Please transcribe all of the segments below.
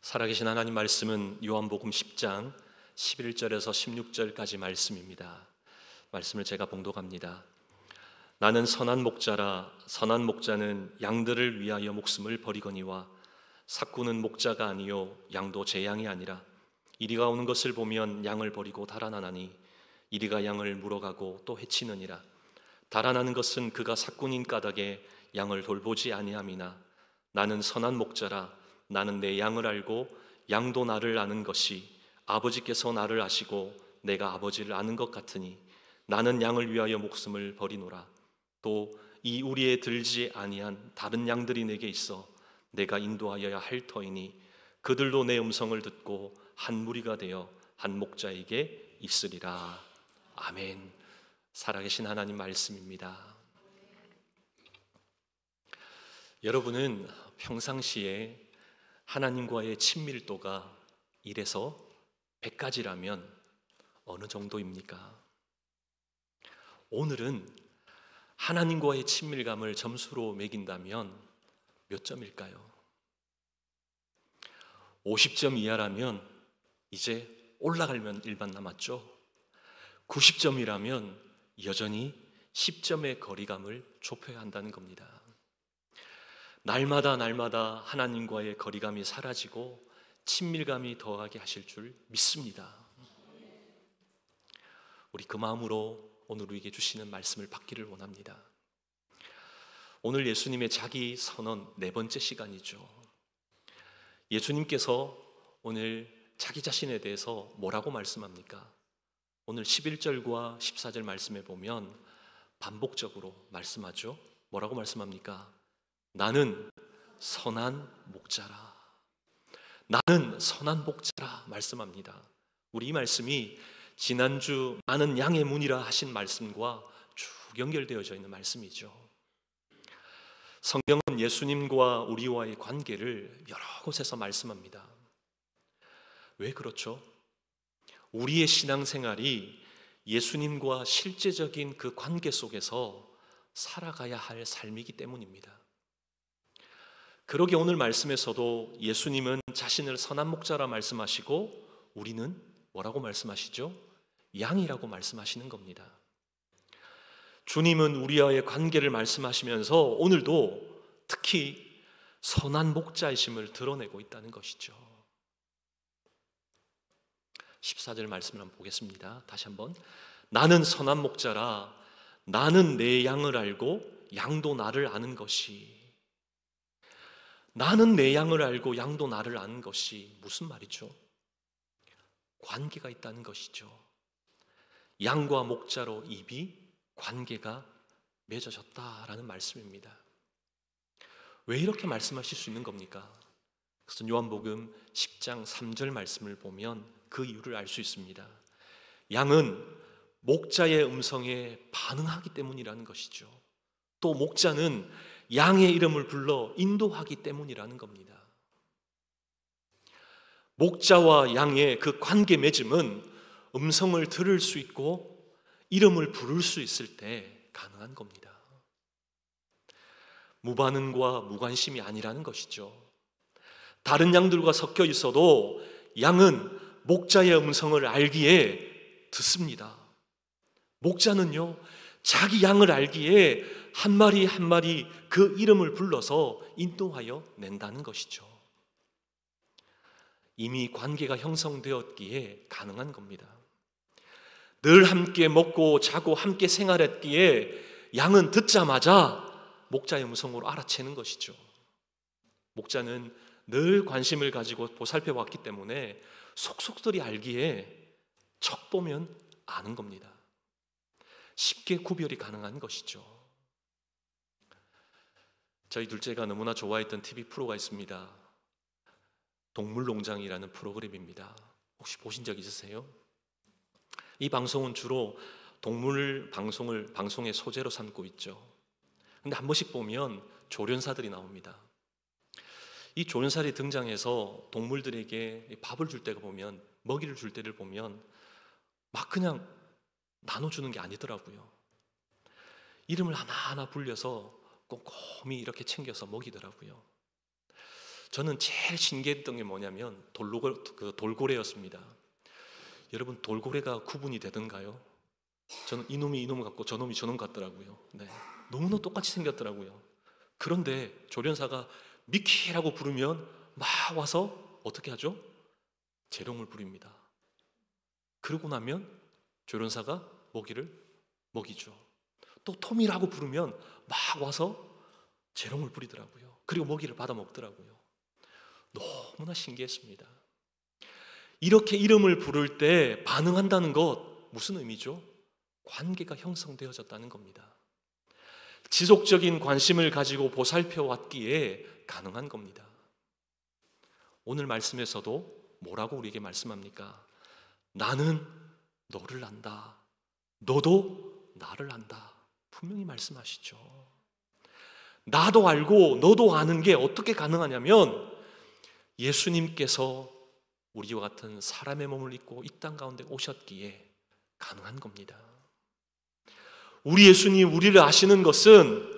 살아계신 하나님 말씀은 요한복음 10장 11절에서 16절까지 말씀입니다. 말씀을 제가 봉독합니다. 나는 선한 목자라. 선한 목자는 양들을 위하여 목숨을 버리거니와 삭구는 목자가 아니요 양도 제 양이 아니라 이리가 오는 것을 보면 양을 버리고 달아나나니 이리가 양을 물어가고 또 해치느니라. 달아나는 것은 그가 삭군인 까닭에 양을 돌보지 아니함이나 나는 선한 목자라. 나는 내 양을 알고 양도 나를 아는 것이 아버지께서 나를 아시고 내가 아버지를 아는 것 같으니 나는 양을 위하여 목숨을 버리노라. 또 이 우리에 들지 아니한 다른 양들이 내게 있어 내가 인도하여야 할 터이니 그들도 내 음성을 듣고 한 무리가 되어 한 목자에게 있으리라. 아멘. 살아계신 하나님 말씀입니다. 여러분은 평상시에 하나님과의 친밀도가 1에서 100까지라면 어느 정도입니까? 오늘은 하나님과의 친밀감을 점수로 매긴다면 몇 점일까요? 50점 이하라면 이제 올라가면 1반 남았죠. 90점이라면 여전히 10점의 거리감을 좁혀야 한다는 겁니다. 날마다 하나님과의 거리감이 사라지고 친밀감이 더하게 하실 줄 믿습니다. 우리 그 마음으로 오늘 우리에게 주시는 말씀을 받기를 원합니다. 오늘 예수님의 자기 선언 4번째 시간이죠. 예수님께서 오늘 자기 자신에 대해서 뭐라고 말씀합니까? 오늘 11절과 14절 말씀에 보면 반복적으로 말씀하죠. 뭐라고 말씀합니까? 나는 선한 목자라. 나는 선한 목자라 말씀합니다. 우리 이 말씀이 지난주 나는 양의 문이라 하신 말씀과 쭉 연결되어져 있는 말씀이죠. 성경은 예수님과 우리와의 관계를 여러 곳에서 말씀합니다. 왜 그렇죠? 우리의 신앙생활이 예수님과 실제적인 그 관계 속에서 살아가야 할 삶이기 때문입니다. 그러게 오늘 말씀에서도 예수님은 자신을 선한 목자라 말씀하시고 우리는 뭐라고 말씀하시죠? 양이라고 말씀하시는 겁니다. 주님은 우리와의 관계를 말씀하시면서 오늘도 특히 선한 목자이심을 드러내고 있다는 것이죠. 14절 말씀을 한번 보겠습니다. 다시 한번. 나는 선한 목자라. 나는 내 양을 알고 양도 나를 아는 것이. 나는 내 양을 알고 양도 나를 아는 것이 무슨 말이죠? 관계가 있다는 것이죠. 양과 목자로 입이 관계가 맺어졌다라는 말씀입니다. 왜 이렇게 말씀하실 수 있는 겁니까? 그래서 요한복음 10장 3절 말씀을 보면 그 이유를 알 수 있습니다. 양은 목자의 음성에 반응하기 때문이라는 것이죠. 또 목자는 양의 이름을 불러 인도하기 때문이라는 겁니다. 목자와 양의 그 관계 맺음은 음성을 들을 수 있고 이름을 부를 수 있을 때 가능한 겁니다. 무반응과 무관심이 아니라는 것이죠. 다른 양들과 섞여 있어도 양은 목자의 음성을 알기에 듣습니다. 목자는요, 자기 양을 알기에 한 마리 한 마리 그 이름을 불러서 인도하여 낸다는 것이죠. 이미 관계가 형성되었기에 가능한 겁니다. 늘 함께 먹고 자고 함께 생활했기에 양은 듣자마자 목자의 음성으로 알아채는 것이죠. 목자는 늘 관심을 가지고 보살펴 왔기 때문에 속속들이 알기에 척 보면 아는 겁니다. 쉽게 구별이 가능한 것이죠. 저희 둘째가 너무나 좋아했던 TV 프로가 있습니다. 동물농장이라는 프로그램입니다. 혹시 보신 적 있으세요? 이 방송은 주로 동물 방송의 소재로 삼고 있죠. 근데 한 번씩 보면 조련사들이 나옵니다. 이 조련사들이 등장해서 동물들에게 밥을 줄 때가 보면, 먹이를 줄 때를 보면 막 그냥 나눠주는 게 아니더라고요. 이름을 하나하나 불려서 꼼꼼히 이렇게 챙겨서 먹이더라고요. 저는 제일 신기했던 게 뭐냐면 돌고래였습니다. 여러분, 돌고래가 구분이 되던가요? 저는 이놈이 이놈 같고 저놈이 저놈 같더라고요. 네, 너무나 똑같이 생겼더라고요. 그런데 조련사가 미키라고 부르면 막 와서 어떻게 하죠? 재롱을 부립니다. 그러고 나면 조련사가 먹이를 먹이죠. 또 톰이라고 부르면 막 와서 재롱을 부리더라고요. 그리고 먹이를 받아 먹더라고요. 너무나 신기했습니다. 이렇게 이름을 부를 때 반응한다는 것, 무슨 의미죠? 관계가 형성되어졌다는 겁니다. 지속적인 관심을 가지고 보살펴 왔기에 가능한 겁니다. 오늘 말씀에서도 뭐라고 우리에게 말씀합니까? 나는 너를 안다. 너도 나를 안다. 분명히 말씀하시죠. 나도 알고 너도 아는 게 어떻게 가능하냐면 예수님께서 우리와 같은 사람의 몸을 입고 이 땅 가운데 오셨기에 가능한 겁니다. 우리 예수님 우리를 아시는 것은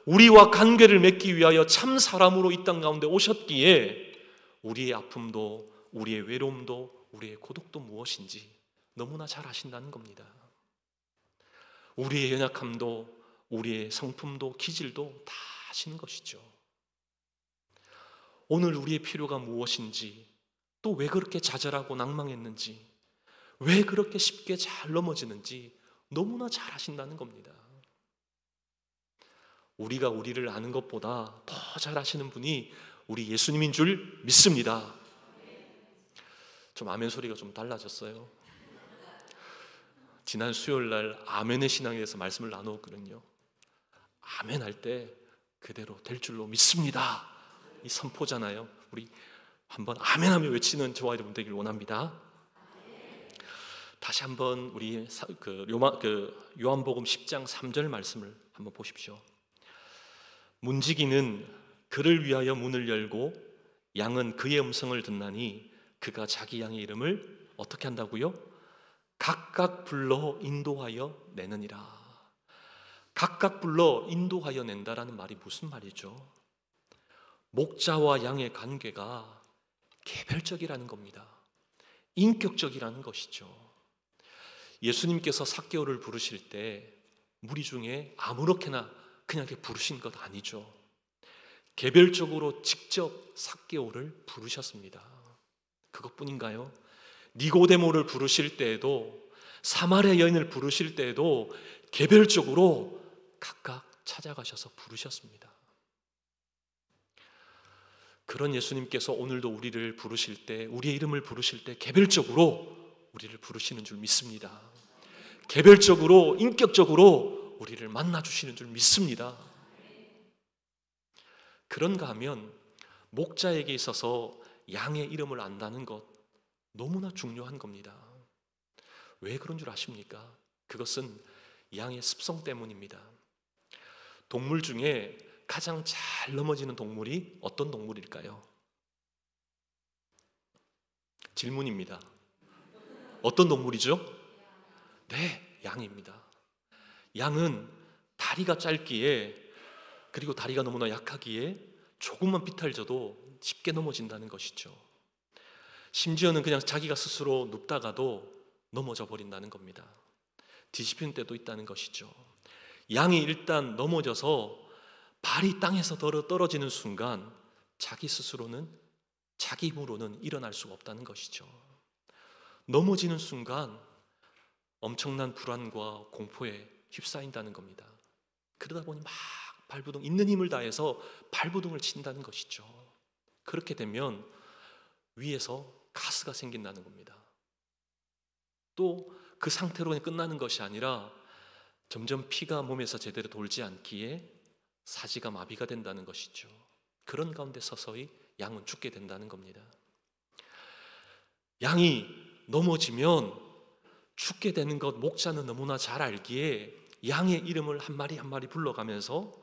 우리와 관계를 맺기 위하여 참 사람으로 이 땅 가운데 오셨기에 우리의 아픔도 우리의 외로움도 우리의 고독도 무엇인지 너무나 잘 아신다는 겁니다. 우리의 연약함도 우리의 성품도 기질도 다 아시는 것이죠. 오늘 우리의 필요가 무엇인지, 또 왜 그렇게 좌절하고 낭망했는지, 왜 그렇게 쉽게 잘 넘어지는지 너무나 잘 아신다는 겁니다. 우리가 우리를 아는 것보다 더 잘 아시는 분이 우리 예수님인 줄 믿습니다. 좀 아멘 소리가 좀 달라졌어요. 지난 수요일 날 아멘의 신앙에 대해서 말씀을 나누었거든요. 아멘 할 때 그대로 될 줄로 믿습니다. 이 선포잖아요. 우리 한번 아멘하며 외치는 저와 여러분 되길 원합니다. 다시 한번 우리 요한복음 10장 3절 말씀을 한번 보십시오. 문지기는 그를 위하여 문을 열고 양은 그의 음성을 듣나니 그가 자기 양의 이름을 어떻게 한다고요? 각각 불러 인도하여 내느니라. 각각 불러 인도하여 낸다라는 말이 무슨 말이죠? 목자와 양의 관계가 개별적이라는 겁니다. 인격적이라는 것이죠. 예수님께서 삭개오를 부르실 때 무리 중에 아무렇게나 그냥 이렇게 부르신 것 아니죠. 개별적으로 직접 삭개오를 부르셨습니다. 그것뿐인가요? 니고데모를 부르실 때에도, 사마리아 여인을 부르실 때에도 개별적으로 각각 찾아가셔서 부르셨습니다. 그런 예수님께서 오늘도 우리를 부르실 때, 우리의 이름을 부르실 때 개별적으로 우리를 부르시는 줄 믿습니다. 개별적으로, 인격적으로 우리를 만나주시는 줄 믿습니다. 그런가 하면 목자에게 있어서 양의 이름을 안다는 것 너무나 중요한 겁니다. 왜 그런 줄 아십니까? 그것은 양의 습성 때문입니다. 동물 중에 가장 잘 넘어지는 동물이 어떤 동물일까요? 질문입니다. 어떤 동물이죠? 네, 양입니다. 양은 다리가 짧기에, 그리고 다리가 너무나 약하기에 조금만 비탈져도 쉽게 넘어진다는 것이죠. 심지어는 그냥 자기가 스스로 눕다가도 넘어져 버린다는 겁니다. 뒤집히는 때도 있다는 것이죠. 양이 일단 넘어져서 발이 땅에서 떨어지는 순간 자기 스스로는, 자기 힘으로는 일어날 수가 없다는 것이죠. 넘어지는 순간 엄청난 불안과 공포에 휩싸인다는 겁니다. 그러다 보니 막 발부둥, 있는 힘을 다해서 발부둥을 친다는 것이죠. 그렇게 되면 위에서 가스가 생긴다는 겁니다. 또 그 상태로 끝나는 것이 아니라 점점 피가 몸에서 제대로 돌지 않기에 사지가 마비가 된다는 것이죠. 그런 가운데 서서히 양은 죽게 된다는 겁니다. 양이 넘어지면 죽게 되는 것 목자는 너무나 잘 알기에 양의 이름을 한 마리 한 마리 불러가면서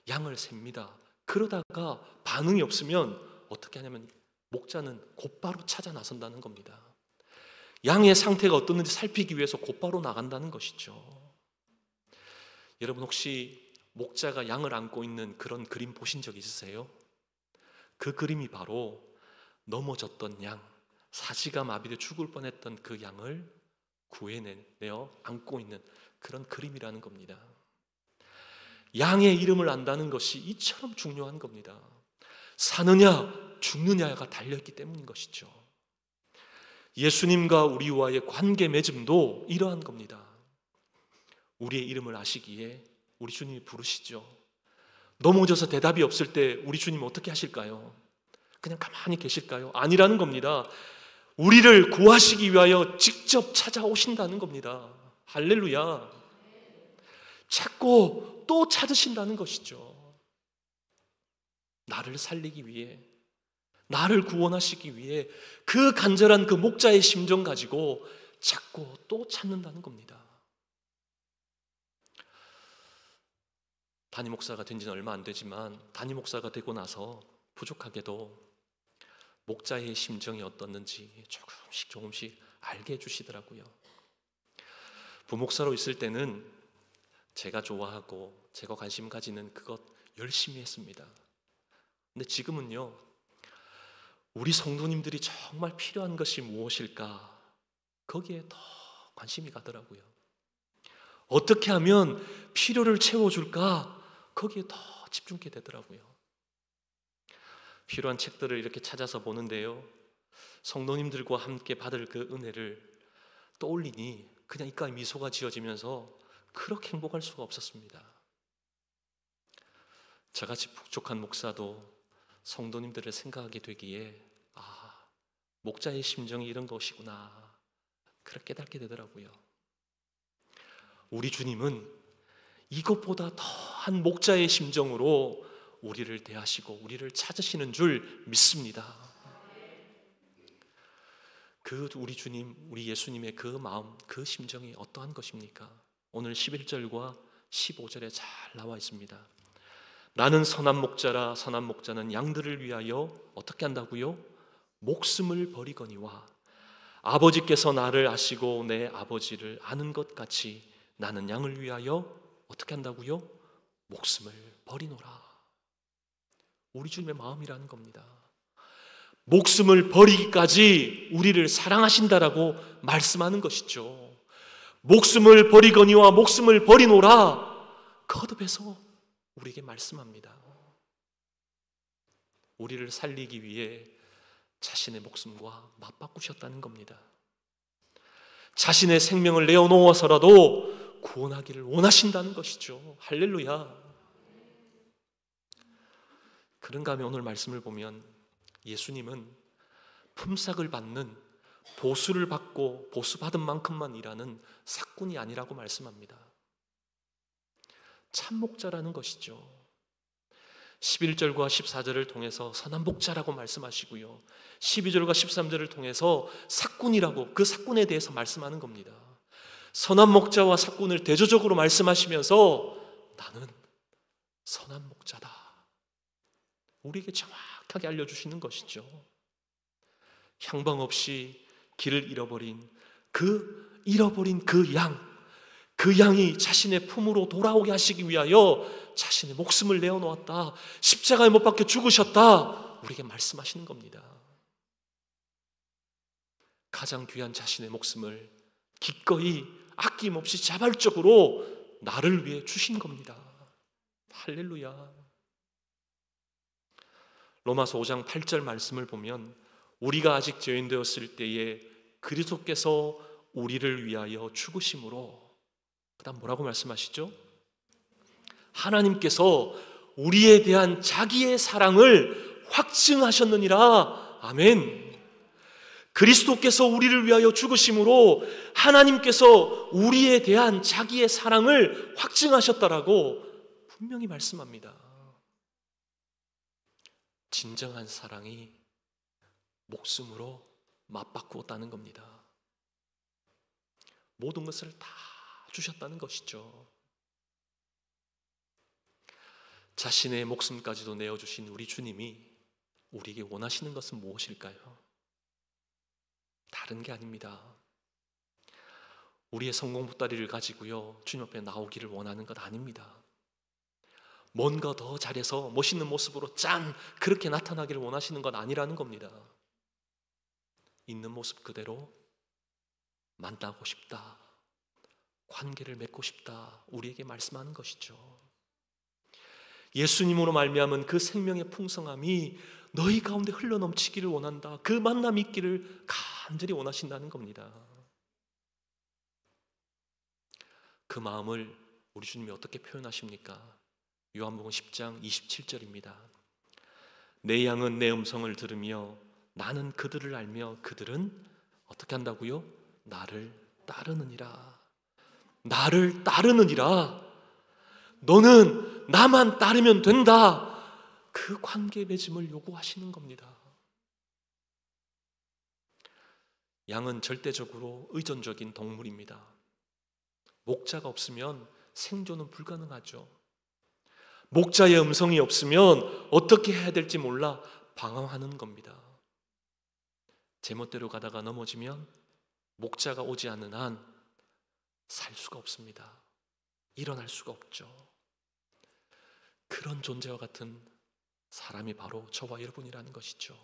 양을 셉니다. 그러다가 반응이 없으면 어떻게 하냐면 목자는 곧바로 찾아 나선다는 겁니다. 양의 상태가 어떻는지 살피기 위해서 곧바로 나간다는 것이죠. 여러분 혹시 목자가 양을 안고 있는 그런 그림 보신 적 있으세요? 그 그림이 바로 넘어졌던 양, 사지가 마비돼 죽을 뻔했던 그 양을 구해내어 안고 있는 그런 그림이라는 겁니다. 양의 이름을 안다는 것이 이처럼 중요한 겁니다. 사느냐 죽느냐가 달려있기 때문인 것이죠. 예수님과 우리와의 관계 맺음도 이러한 겁니다. 우리의 이름을 아시기에 우리 주님이 부르시죠. 넘어져서 대답이 없을 때 우리 주님 어떻게 하실까요? 그냥 가만히 계실까요? 아니라는 겁니다. 우리를 구하시기 위하여 직접 찾아오신다는 겁니다. 할렐루야. 찾고 또 찾으신다는 것이죠. 나를 살리기 위해, 나를 구원하시기 위해 그 간절한 그 목자의 심정 가지고 찾고 또 찾는다는 겁니다. 담임 목사가 된 지는 얼마 안 되지만 담임 목사가 되고 나서 부족하게도 목자의 심정이 어떻는지 조금씩 알게 해주시더라고요. 부목사로 있을 때는 제가 좋아하고 제가 관심 가지는 그것 열심히 했습니다. 근데 지금은요, 우리 성도님들이 정말 필요한 것이 무엇일까? 거기에 더 관심이 가더라고요. 어떻게 하면 필요를 채워줄까? 거기에 더 집중하게 되더라고요. 필요한 책들을 이렇게 찾아서 보는데요, 성도님들과 함께 받을 그 은혜를 떠올리니 그냥 입가에 미소가 지어지면서 그렇게 행복할 수가 없었습니다. 저같이 부족한 목사도 성도님들을 생각하게 되기에 목자의 심정이 이런 것이구나, 그렇게 깨닫게 되더라고요. 우리 주님은 이것보다 더한 목자의 심정으로 우리를 대하시고 우리를 찾으시는 줄 믿습니다. 그 우리 주님, 우리 예수님의 그 마음, 그 심정이 어떠한 것입니까? 오늘 11절과 15절에 잘 나와 있습니다. 나는 선한 목자라, 선한 목자는 양들을 위하여 어떻게 한다고요? 목숨을 버리거니와 아버지께서 나를 아시고 내 아버지를 아는 것 같이 나는 양을 위하여 어떻게 한다고요? 목숨을 버리노라. 우리 주님의 마음이라는 겁니다. 목숨을 버리기까지 우리를 사랑하신다라고 말씀하는 것이죠. 목숨을 버리거니와 목숨을 버리노라 거듭해서 우리에게 말씀합니다. 우리를 살리기 위해 자신의 목숨과 맞바꾸셨다는 겁니다. 자신의 생명을 내어놓아서라도 구원하기를 원하신다는 것이죠. 할렐루야. 그런가 하면 오늘 말씀을 보면 예수님은 품삯을 받는, 보수를 받고 보수받은 만큼만 일하는 삭군이 아니라고 말씀합니다. 참목자라는 것이죠. 11절과 14절을 통해서 선한 목자라고 말씀하시고요, 12절과 13절을 통해서 삭군이라고, 그 삭군에 대해서 말씀하는 겁니다. 선한 목자와 삭군을 대조적으로 말씀하시면서 나는 선한 목자다, 우리에게 정확하게 알려주시는 것이죠. 향방 없이 길을 잃어버린 그 양, 그 양이 자신의 품으로 돌아오게 하시기 위하여 자신의 목숨을 내어놓았다, 십자가에 못 박혀 죽으셨다, 우리에게 말씀하시는 겁니다. 가장 귀한 자신의 목숨을 기꺼이 아낌없이 자발적으로 나를 위해 주신 겁니다. 할렐루야. 로마서 5장 8절 말씀을 보면 우리가 아직 죄인 되었을 때에 그리스도께서 우리를 위하여 죽으심으로, 그 다음 뭐라고 말씀하시죠? 하나님께서 우리에 대한 자기의 사랑을 확증하셨느니라. 아멘. 그리스도께서 우리를 위하여 죽으심으로 하나님께서 우리에 대한 자기의 사랑을 확증하셨다라고 분명히 말씀합니다. 진정한 사랑이 목숨으로 맞바꾸었다는 겁니다. 모든 것을 다 주셨다는 것이죠. 자신의 목숨까지도 내어주신 우리 주님이 우리에게 원하시는 것은 무엇일까요? 다른 게 아닙니다. 우리의 성공 보따리를 가지고요, 주님 앞에 나오기를 원하는 것 아닙니다. 뭔가 더 잘해서 멋있는 모습으로 짠 그렇게 나타나기를 원하시는 건 아니라는 겁니다. 있는 모습 그대로 만나고 싶다, 관계를 맺고 싶다, 우리에게 말씀하는 것이죠. 예수님으로 말미암은 그 생명의 풍성함이 너희 가운데 흘러넘치기를 원한다, 그 만남이 있기를 간절히 원하신다는 겁니다. 그 마음을 우리 주님이 어떻게 표현하십니까? 요한복음 10장 27절입니다. 내 양은 내 음성을 들으며 나는 그들을 알며 그들은 어떻게 한다고요? 나를 따르느니라. 나를 따르느니라. 너는 나만 따르면 된다. 그 관계 맺음을 요구하시는 겁니다. 양은 절대적으로 의존적인 동물입니다. 목자가 없으면 생존은 불가능하죠. 목자의 음성이 없으면 어떻게 해야 될지 몰라 방황하는 겁니다. 제멋대로 가다가 넘어지면 목자가 오지 않는 한 살 수가 없습니다. 일어날 수가 없죠. 그런 존재와 같은 사람이 바로 저와 여러분이라는 것이죠.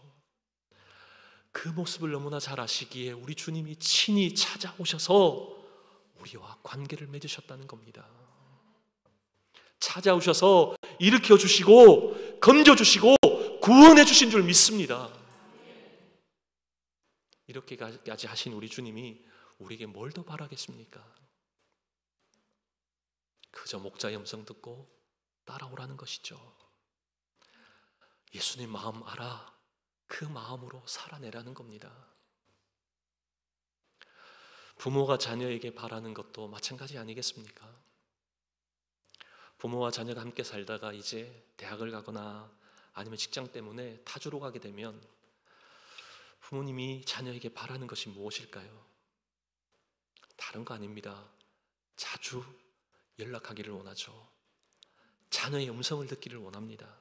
그 모습을 너무나 잘 아시기에 우리 주님이 친히 찾아오셔서 우리와 관계를 맺으셨다는 겁니다. 찾아오셔서 일으켜 주시고 건져 주시고 구원해 주신 줄 믿습니다. 이렇게까지 하신 우리 주님이 우리에게 뭘 더 바라겠습니까? 그저 목자의 음성 듣고 따라오라는 것이죠. 예수님 마음 알아, 그 마음으로 살아내라는 겁니다. 부모가 자녀에게 바라는 것도 마찬가지 아니겠습니까? 부모와 자녀가 함께 살다가 이제 대학을 가거나 아니면 직장 때문에 타주로 가게 되면 부모님이 자녀에게 바라는 것이 무엇일까요? 다른 거 아닙니다. 자주 연락하기를 원하죠. 자녀의 음성을 듣기를 원합니다.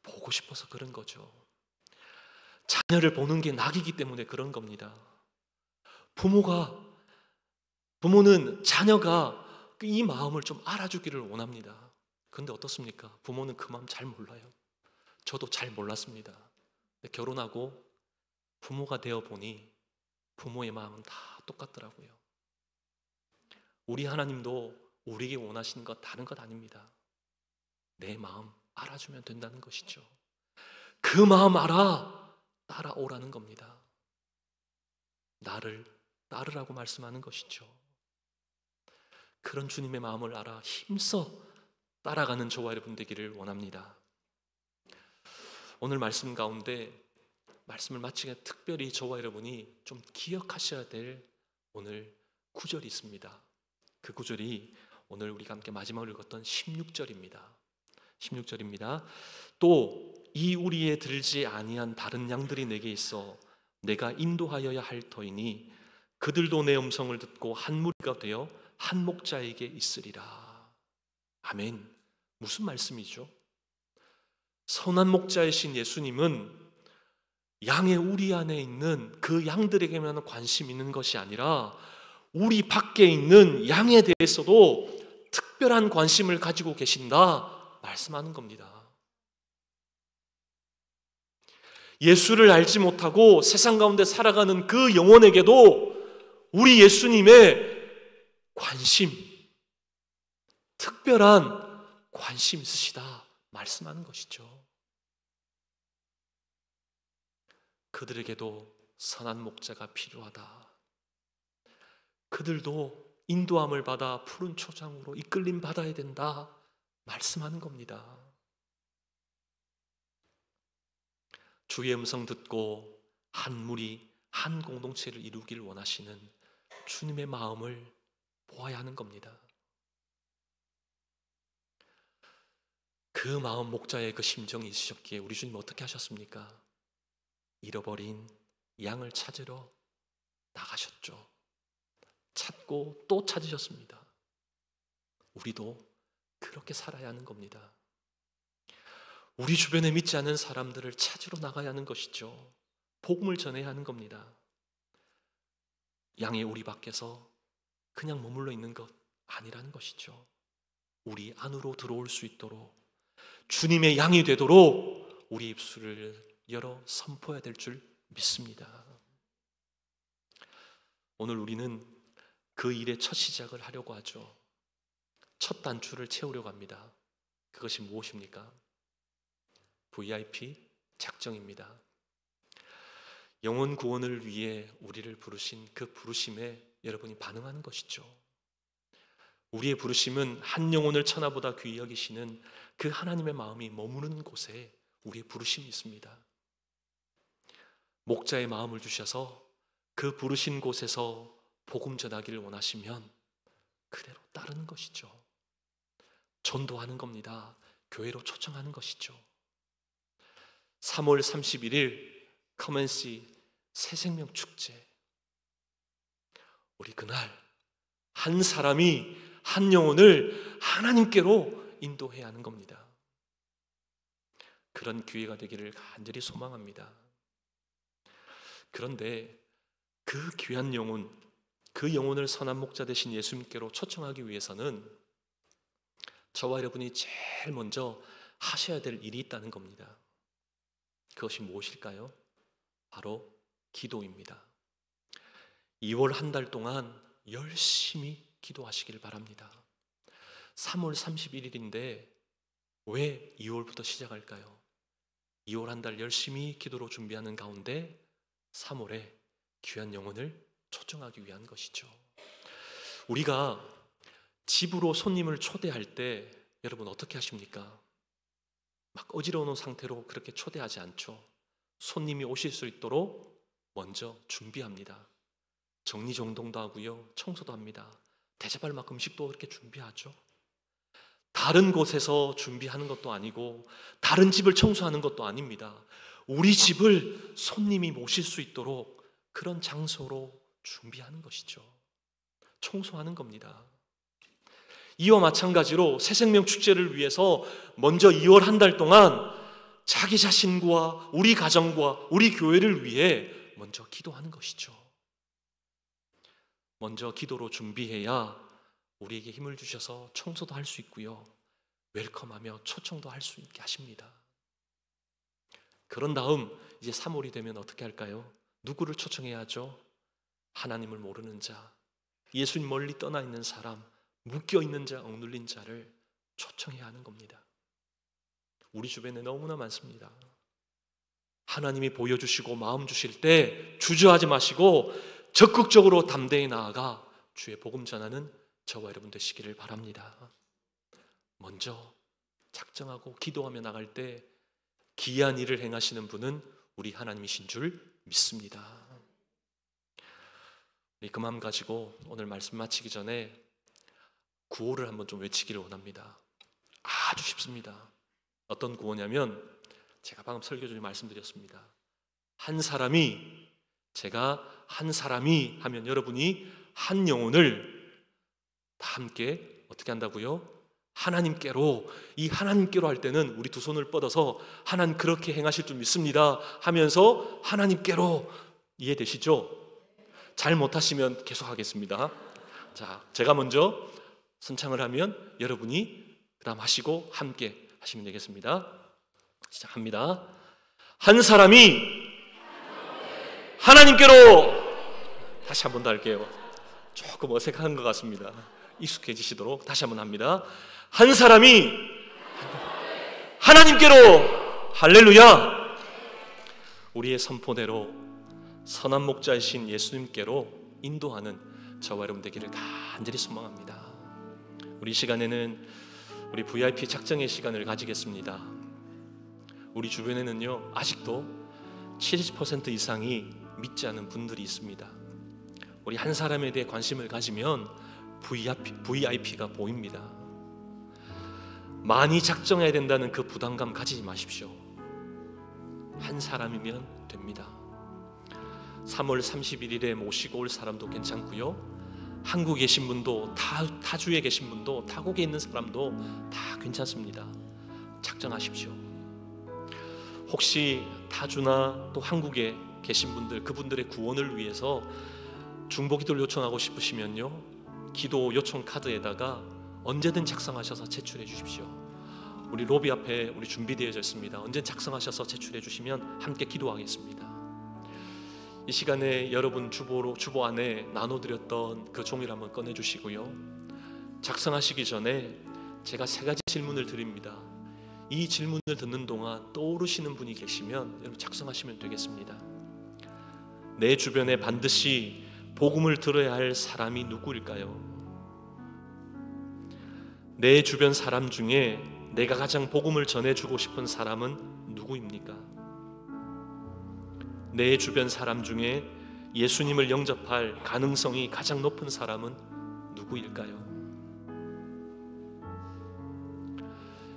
보고 싶어서 그런 거죠. 자녀를 보는 게 낙이기 때문에 그런 겁니다. 부모는 자녀가 이 마음을 좀 알아주기를 원합니다. 그런데 어떻습니까? 부모는 그 마음 잘 몰라요. 저도 잘 몰랐습니다. 근데 결혼하고 부모가 되어 보니 부모의 마음은 다 똑같더라고요. 우리 하나님도 우리에게 원하시는 것 다른 것 아닙니다. 내 마음 알아주면 된다는 것이죠. 그 마음 알아, 따라오라는 겁니다. 나를 따르라고 말씀하는 것이죠. 그런 주님의 마음을 알아 힘써 따라가는 저와 여러분 되기를 원합니다. 오늘 말씀 가운데 말씀을 마치게 특별히 저와 여러분이 좀 기억하셔야 될 오늘 구절이 있습니다. 그 구절이 오늘 우리가 함께 마지막으로 읽었던 16절입니다. 16절입니다. 또 이 우리에 들지 아니한 다른 양들이 내게 있어 내가 인도하여야 할 터이니 그들도 내 음성을 듣고 한 무리가 되어 한 목자에게 있으리라. 아멘. 무슨 말씀이죠? 선한 목자이신 예수님은 양의 우리 안에 있는 그 양들에게만 관심 있는 것이 아니라 우리 밖에 있는 양에 대해서도 특별한 관심을 가지고 계신다 말씀하는 겁니다. 예수를 알지 못하고 세상 가운데 살아가는 그 영혼에게도 우리 예수님의 관심, 특별한 관심 있으시다 말씀하는 것이죠. 그들에게도 선한 목자가 필요하다. 그들도 인도함을 받아 푸른 초장으로 이끌림 받아야 된다 말씀하는 겁니다. 주의 음성 듣고 한 무리, 한 공동체를 이루기를 원하시는 주님의 마음을 보아야 하는 겁니다. 그 마음 목자의 그 심정이 있으셨기에 우리 주님 어떻게 하셨습니까? 잃어버린 양을 찾으러 나가셨죠. 찾고 또 찾으셨습니다. 우리도 그렇게 살아야 하는 겁니다. 우리 주변에 믿지 않는 사람들을 찾으러 나가야 하는 것이죠. 복음을 전해야 하는 겁니다. 양의 우리 밖에서 그냥 머물러 있는 것 아니라는 것이죠. 우리 안으로 들어올 수 있도록 주님의 양이 되도록 우리 입술을 열어 선포해야 될 줄 믿습니다. 오늘 우리는 그 일의 첫 시작을 하려고 하죠. 첫 단추를 채우려고 합니다. 그것이 무엇입니까? VIP 작정입니다. 영혼 구원을 위해 우리를 부르신 그 부르심에 여러분이 반응하는 것이죠. 우리의 부르심은 한 영혼을 천하보다 귀히 여기시는 그 하나님의 마음이 머무는 곳에 우리의 부르심이 있습니다. 목자의 마음을 주셔서 그 부르신 곳에서 복음 전하기를 원하시면 그대로 따르는 것이죠. 전도하는 겁니다. 교회로 초청하는 것이죠. 3월 31일 커먼시 새생명 축제, 우리 그날 한 사람이 한 영혼을 하나님께로 인도해야 하는 겁니다. 그런 기회가 되기를 간절히 소망합니다. 그런데 그 귀한 영혼, 그 영혼을 선한 목자 되신 예수님께로 초청하기 위해서는 저와 여러분이 제일 먼저 하셔야 될 일이 있다는 겁니다. 그것이 무엇일까요? 바로 기도입니다. 2월 한 달 동안 열심히 기도하시길 바랍니다. 3월 31일인데 왜 2월부터 시작할까요? 2월 한 달 열심히 기도로 준비하는 가운데 3월에 귀한 영혼을 초청하기 위한 것이죠. 우리가 집으로 손님을 초대할 때 여러분 어떻게 하십니까? 막 어지러운 상태로 그렇게 초대하지 않죠. 손님이 오실 수 있도록 먼저 준비합니다. 정리정돈도 하고요, 청소도 합니다. 대접할 만큼 음식도 그렇게 준비하죠. 다른 곳에서 준비하는 것도 아니고 다른 집을 청소하는 것도 아닙니다. 우리 집을 손님이 모실 수 있도록 그런 장소로 준비하는 것이죠. 청소하는 겁니다. 이와 마찬가지로 새생명 축제를 위해서 먼저 2월 한 달 동안 자기 자신과 우리 가정과 우리 교회를 위해 먼저 기도하는 것이죠. 먼저 기도로 준비해야 우리에게 힘을 주셔서 청소도 할 수 있고요, 웰컴하며 초청도 할 수 있게 하십니다. 그런 다음 이제 3월이 되면 어떻게 할까요? 누구를 초청해야 하죠? 하나님을 모르는 자, 예수님 멀리 떠나 있는 사람, 묶여있는 자, 억눌린 자를 초청해야 하는 겁니다. 우리 주변에 너무나 많습니다. 하나님이 보여주시고 마음 주실 때 주저하지 마시고 적극적으로 담대히 나아가 주의 복음 전하는 저와 여러분 되시기를 바랍니다. 먼저 작정하고 기도하며 나갈 때 기이한 일을 행하시는 분은 우리 하나님이신 줄 믿습니다. 우리 그 마음 가지고 오늘 말씀 마치기 전에 구호를 한번 좀 외치기를 원합니다. 아주 쉽습니다. 어떤 구호냐면 제가 방금 설교 중에 말씀드렸습니다. 제가 한 사람이 하면 여러분이 한 영혼을 다 함께 어떻게 한다고요? 하나님께로, 이 하나님께로 할 때는 우리 두 손을 뻗어서 하나님 그렇게 행하실 줄 믿습니다 하면서 하나님께로, 이해되시죠? 잘 못하시면 계속하겠습니다. 자, 제가 먼저 선창을 하면 여러분이 그 다음 하시고 함께 하시면 되겠습니다. 시작합니다. 한 사람이 하나님께로, 다시 한 번 더 할게요. 조금 어색한 것 같습니다. 익숙해지시도록 다시 한 번 합니다. 한 사람이 하나님께로, 할렐루야. 우리의 선포대로 선한 목자이신 예수님께로 인도하는 저와 여러분 되기를 간절히 소망합니다. 우리 시간에는 우리 VIP 작정의 시간을 가지겠습니다. 우리 주변에는요, 아직도 70% 이상이 믿지 않는 분들이 있습니다. 우리 한 사람에 대해 관심을 가지면 VIP가 보입니다. 많이 작정해야 된다는 그 부담감 가지지 마십시오. 한 사람이면 됩니다. 3월 31일에 모시고 올 사람도 괜찮고요, 한국에 계신 분도, 타주에 계신 분도, 타국에 있는 사람도 다 괜찮습니다. 작정하십시오. 혹시 타주나 또 한국에 계신 분들, 그분들의 구원을 위해서 중보기도를 요청하고 싶으시면요, 기도 요청 카드에다가 언제든 작성하셔서 제출해 주십시오. 우리 로비 앞에 우리 준비되어져 있습니다. 언제 작성하셔서 제출해 주시면 함께 기도하겠습니다. 이 시간에 여러분 주보 안에 나눠드렸던 그 종이를 한번 꺼내주시고요. 작성하시기 전에 제가 3가지 질문을 드립니다. 이 질문을 듣는 동안 떠오르시는 분이 계시면 여러분 작성하시면 되겠습니다. 내 주변에 반드시 복음을 들어야 할 사람이 누구일까요? 내 주변 사람 중에 내가 가장 복음을 전해주고 싶은 사람은 누구입니까? 내 주변 사람 중에 예수님을 영접할 가능성이 가장 높은 사람은 누구일까요?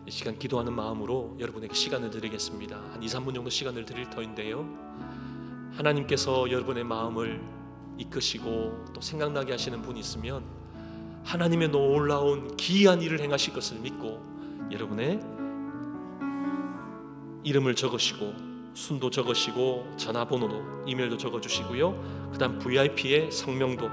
이 시간 기도하는 마음으로 여러분에게 시간을 드리겠습니다. 한 2-3분 정도 시간을 드릴 터인데요, 하나님께서 여러분의 마음을 이끄시고 또 생각나게 하시는 분이 있으면 하나님의 놀라운 기이한 일을 행하실 것을 믿고 여러분의 이름을 적으시고 순도 적으시고 전화번호도 이메일도 적어주시고요, 그 다음 VIP의 성명도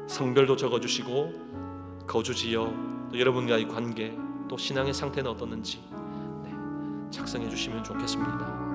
성별도 적어주시고 거주지역 또 여러분과의 관계 또 신앙의 상태는 어떻는지 작성해 주시면 좋겠습니다.